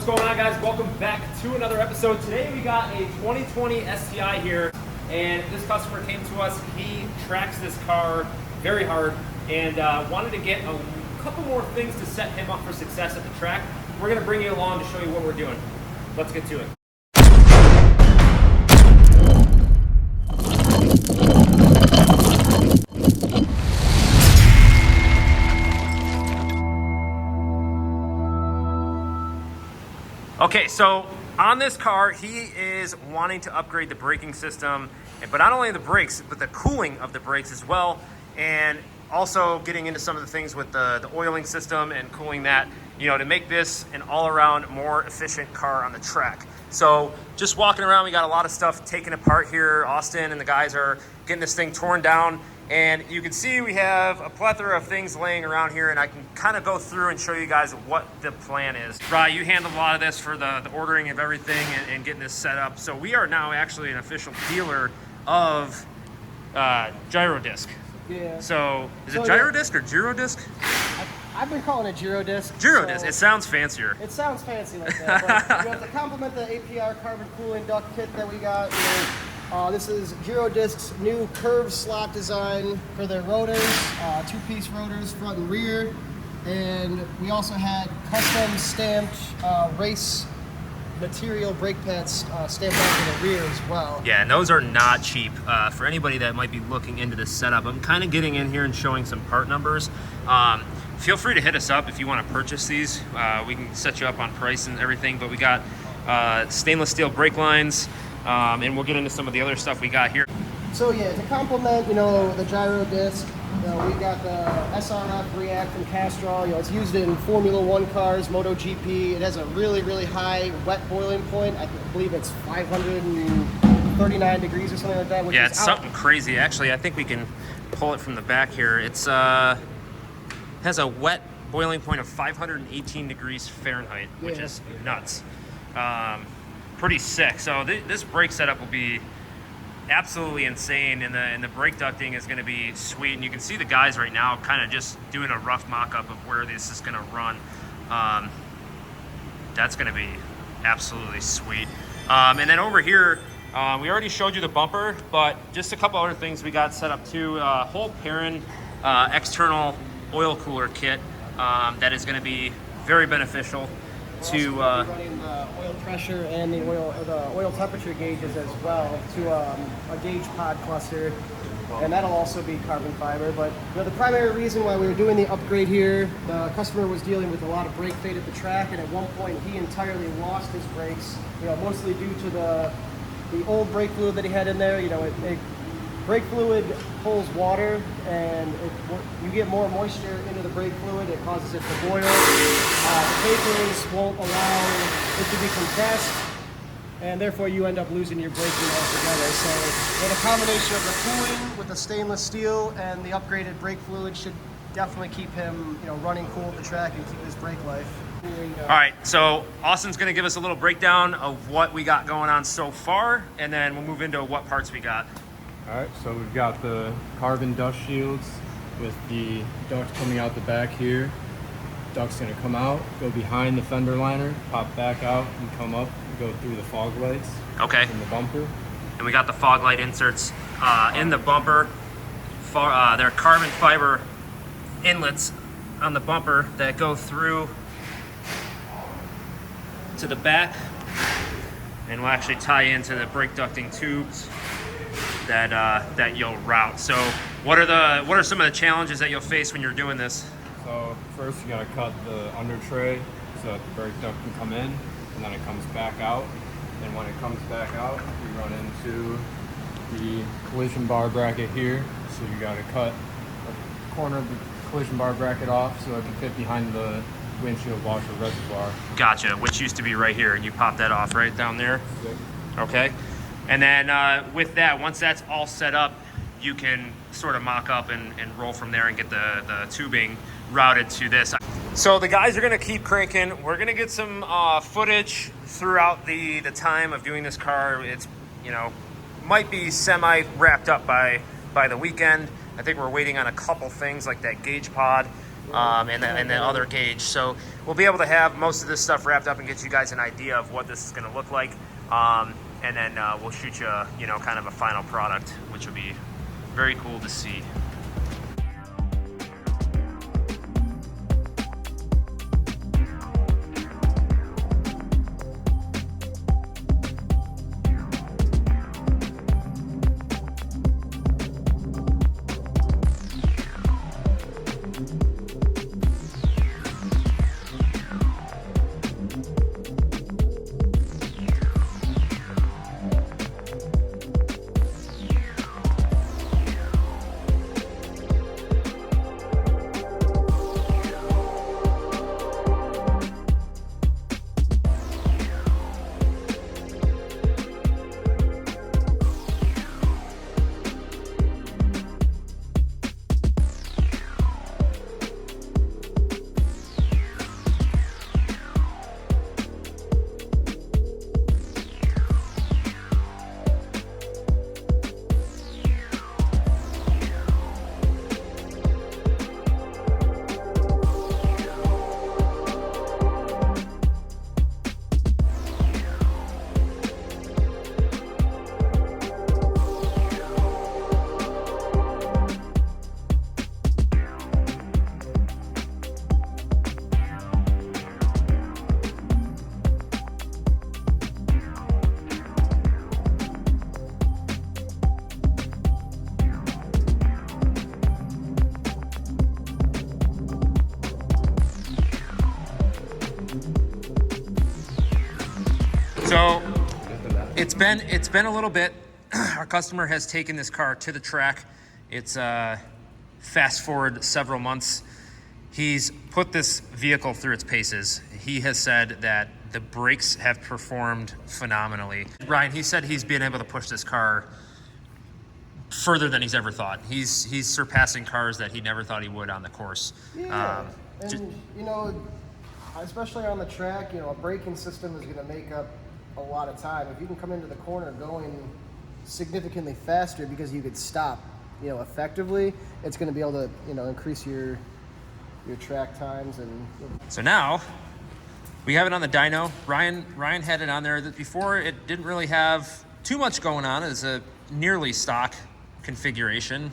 What's going on, guys? Welcome back to another episode. Today we got a 2020 STI here, and this customer came to us. He tracks this car very hard and wanted to get a couple more things to set him up for success at the track. We're going to bring you along to show you what we're doing. Let's get to it. Okay, so on this car, he is wanting to upgrade the braking system, but not only the brakes, but the cooling of the brakes as well, and also getting into some of the things with the oiling system and cooling that, you know, to make this an all-around more efficient car on the track. So just walking around, we got a lot of stuff taken apart here. Austin and the guys are getting this thing torn down. And you can see we have a plethora of things laying around here, and I can kind of go through and show you guys what the plan is. Right, you handle a lot of this for the ordering of everything and getting this set up. So we are now actually an official dealer of Girodisc. Yeah. So is it Girodisc or Girodisc? I've been calling it Girodisc. Girodisc. So it sounds fancier. It sounds fancy like that. But, you know, to complement the APR carbon cooling duct kit that we got, you know, this is Girodisc's new curved slot design for their rotors, two-piece rotors, front and rear. And we also had custom stamped race material brake pads stamped onto the rear as well. Yeah, and those are not cheap. For anybody that might be looking into this setup, I'm kind of getting in here and showing some part numbers. Feel free to hit us up if you want to purchase these. We can set you up on price and everything, but we got stainless steel brake lines, and we'll get into some of the other stuff we got here. So yeah, to complement, you know, the Girodisc, you know, we got the SRF React from Castrol. You know, it's used in Formula One cars, MotoGP. It has a really, really high wet boiling point. I believe it's 539 degrees or something like that. Which yeah, is it's something crazy. Actually, I think we can pull it from the back here. It's has a wet boiling point of 518 degrees Fahrenheit, which is nuts. Pretty sick. So this brake setup will be absolutely insane, and the brake ducting is going to be sweet. And you can see the guys right now kind of just doing a rough mock-up of where this is going to run. That's going to be absolutely sweet. And then over here, we already showed you the bumper, but just a couple other things we got set up too. Whole Perrin external oil cooler kit that is going to be very beneficial to running the oil pressure and the oil temperature gauges as well to a gauge pod cluster, and that'll also be carbon fiber. But you know, the primary reason why we were doing the upgrade here, the customer was dealing with a lot of brake fade at the track, and at one point he entirely lost his brakes. You know, mostly due to the old brake fluid that he had in there. You know, brake fluid pulls water, and you get more moisture into the brake fluid. It causes it to boil. The vapors won't allow it to be compressed, and therefore you end up losing your braking altogether. So with a combination of the cooling with the stainless steel and the upgraded brake fluid should definitely keep him, you know, running cool at the track and keep his brake life. All right, so Austin's going to give us a little breakdown of what we got going on so far, and then we'll move into what parts we got. All right, so we've got the carbon dust shields with the duct coming out the back here. Duct's gonna come out, go behind the fender liner, pop back out, and come up and go through the fog lights. Okay. In the bumper. And we got the fog light inserts in the bumper. They're carbon fiber inlets on the bumper that go through to the back, and will actually tie into the brake ducting tubes that you'll route. So what are some of the challenges that you'll face when you're doing this? So first you gotta cut the under tray so that the brake duct can come in, and then it comes back out. And when it comes back out, you run into the collision bar bracket here. So you gotta cut a corner of the collision bar bracket off so it can fit behind the windshield washer reservoir. Gotcha, which used to be right here, and you pop that off right down there? Yep. Okay. And then with that, once that's all set up, you can sort of mock up and roll from there and get the tubing routed to this. So the guys are gonna keep cranking. We're gonna get some footage throughout the time of doing this car. It's, you know, might be semi wrapped up by the weekend. I think we're waiting on a couple things like that gauge pod and the other gauge. So we'll be able to have most of this stuff wrapped up and get you guys an idea of what this is going to look like. And then we'll shoot you, you know, kind of a final product, which will be very cool to see. So it's been a little bit. Our customer has taken this car to the track. It's fast forward several months. He's put this vehicle through its paces. He has said that the brakes have performed phenomenally. Ryan, he said he's been able to push this car further than he's ever thought. He's surpassing cars that he never thought he would on the course. Yeah, you know, especially on the track, you know, a braking system is going to make up a lot of time. If you can come into the corner going significantly faster because you could stop, you know, effectively, it's going to be able to, you know, increase your track times. And so now we have it on the dyno. Ryan had it on there. That before, it didn't really have too much going on as a nearly stock configuration.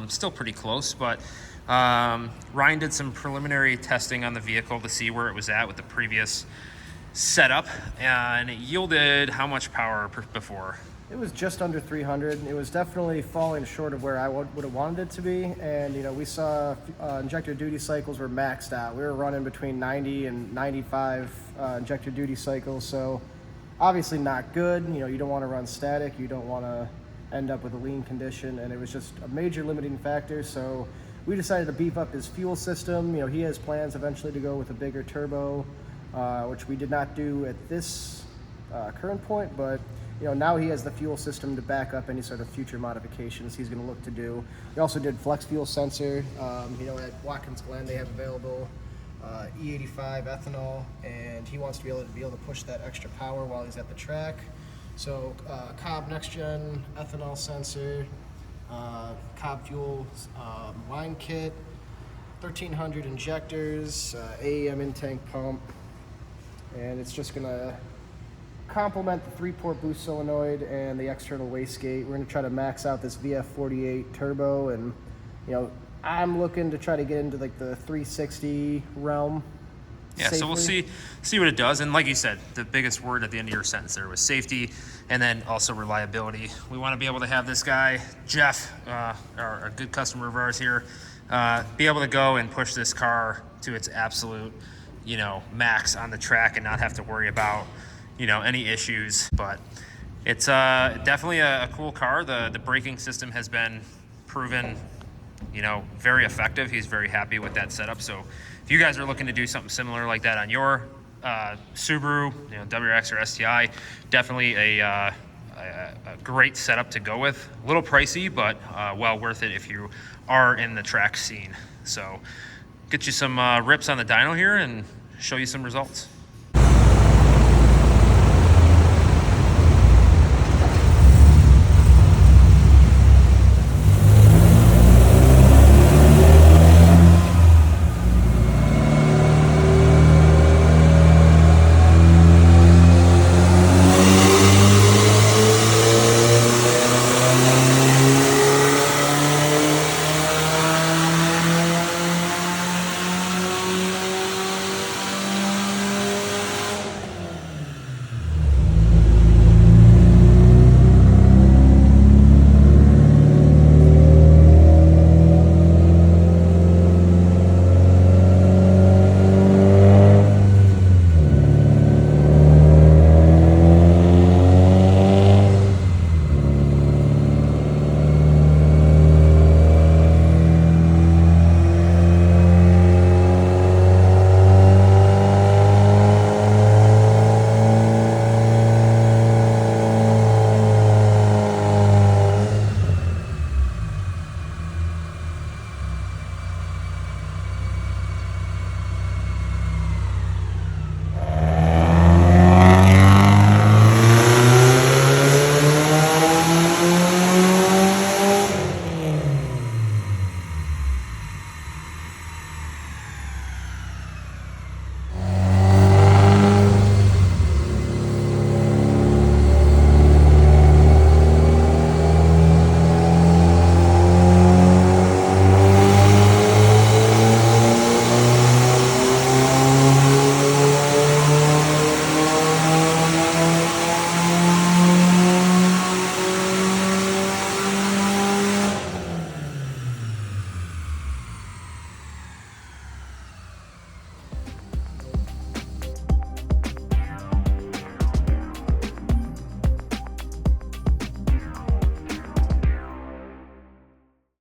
Still pretty close, but Ryan did some preliminary testing on the vehicle to see where it was at with the previous setup, and it yielded how much power before? It was just under 300. It was definitely falling short of where I would have wanted it to be. And, you know, we saw injector duty cycles were maxed out. We were running between 90 and 95 injector duty cycles. So obviously not good. You know, you don't want to run static. You don't want to end up with a lean condition. And it was just a major limiting factor. So we decided to beef up his fuel system. You know, he has plans eventually to go with a bigger turbo, which we did not do at this current point, but you know, now he has the fuel system to back up any sort of future modifications he's going to look to do. We also did flex fuel sensor. You know, at 𝐒𝐿𝐃𝐃𝐈𝐀 they have available 𝐒𝐿𝐃𝐃𝐈𝐀 ethanol, and he wants to be able to push that extra power while he's at the track. So Cobb next gen ethanol sensor, Cobb fuel line kit, 1300 injectors, AEM in-tank pump, and it's just gonna complement the 3-port boost solenoid and the external wastegate. We're gonna try to max out this VF48 turbo, and you know, I'm looking to try to get into like the 360 realm. Yeah, safely. So we'll see what it does. And like you said, the biggest word at the end of your sentence there was safety, and then also reliability. We want to be able to have this guy, Jeff, a good customer of ours here, be able to go and push this car to its absolute, you know, max on the track and not have to worry about, you know, any issues. But it's definitely a cool car. The braking system has been proven, you know, very effective. He's very happy with that setup. So if you guys are looking to do something similar like that on your Subaru, you know, WRX or STI, definitely a great setup to go with. A little pricey, but well worth it if you are in the track scene. So get you some rips on the dyno here and show you some results.